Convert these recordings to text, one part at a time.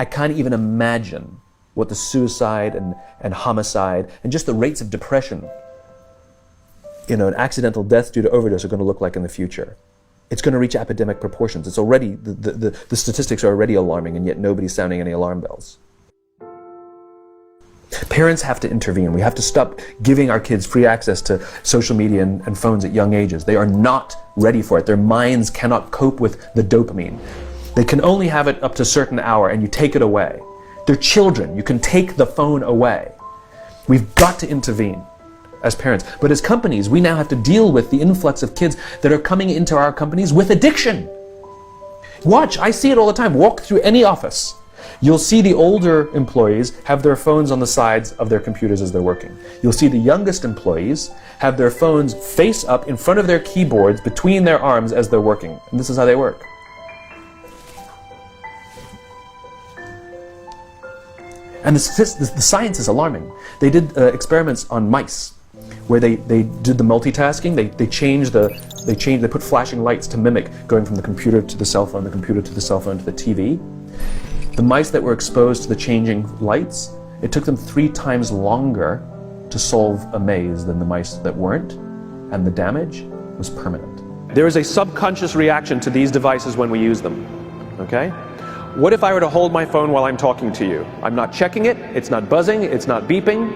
I can't even imagine what the suicide and homicide and just the rates of depression, and accidental death due to overdose are going to look like in the future. It's going to reach epidemic proportions. It's already, the statistics are already alarming, and yet nobody's sounding any alarm bells. Parents have to intervene. We have to stop giving our kids free access to social media and phones at young ages. They are not ready for it. Their minds cannot cope with the dopamine. They can only have it up to a certain hour, and you take it away. They're children. You can take the phone away. We've got to intervene as parents. But as companies, we now have to deal with the influx of kids that are coming into our companies with addiction. Watch, I see it all the time. Walk through any office. You'll see the older employees have their phones on the sides of their computers as they're working. You'll see the youngest employees have their phones face up in front of their keyboards between their arms as they're working. And this is how they work. And the science is alarming. They did experiments on mice where they did the multitasking. They put flashing lights to mimic going from the computer to the cell phone, the computer to the cell phone to the TV. The mice that were exposed to the changing lights, it took them 3 times longer to solve a maze than the mice that weren't, and the damage was permanent. There is a subconscious reaction to these devices when we use them, okay? What if I were to hold my phone while I'm talking to you? I'm not checking it, it's not buzzing, it's not beeping,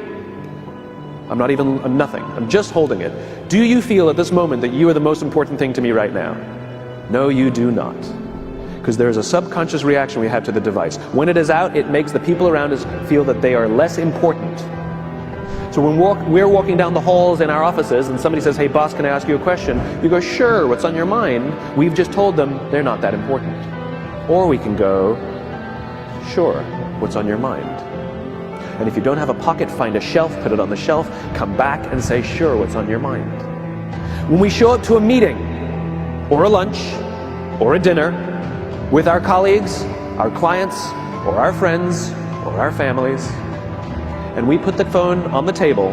I'm nothing, I'm just holding it. Do you feel at this moment that you are the most important thing to me right now? No, you do not. Because there is a subconscious reaction we have to the device. When it is out, it makes the people around us feel that they are less important. So when we're walking down the halls in our offices and somebody says, hey boss, can I ask you a question? You go, sure, what's on your mind? We've just told them they're not that important. Or we can go, sure, what's on your mind? And if you don't have a pocket, find a shelf, put it on the shelf, come back and say, sure, what's on your mind? When we show up to a meeting, or a lunch, or a dinner, with our colleagues, our clients, or our friends, or our families, and we put the phone on the table,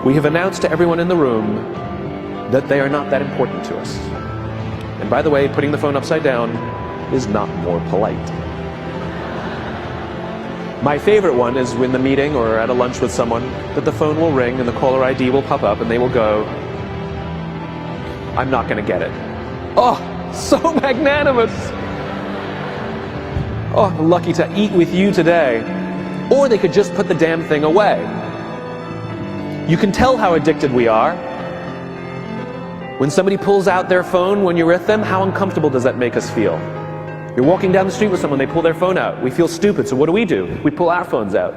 we have announced to everyone in the room that they are not that important to us. And by the way, putting the phone upside down is not more polite. My favorite one is when the meeting or at a lunch with someone that the phone will ring and the caller ID will pop up and they will go, I'm not going to get it. Oh, so magnanimous. Oh, lucky to eat with you today. Or they could just put the damn thing away. You can tell how addicted we are. When somebody pulls out their phone when you're with them, how uncomfortable does that make us feel? You're walking down the street with someone, they pull their phone out. We feel stupid, so what do? We pull our phones out.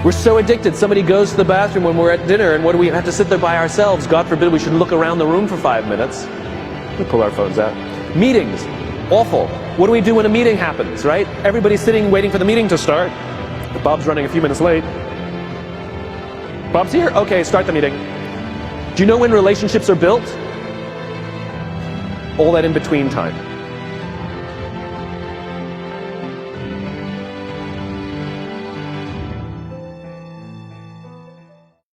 We're so addicted. Somebody goes to the bathroom when we're at dinner, and what do we have to sit there by ourselves? God forbid we should look around the room for 5 minutes. We pull our phones out. Meetings, awful. What do we do when a meeting happens, right? Everybody's sitting waiting for the meeting to start. Bob's running a few minutes late. Bob's here? Okay, start the meeting. Do you know when relationships are built? All that in between time.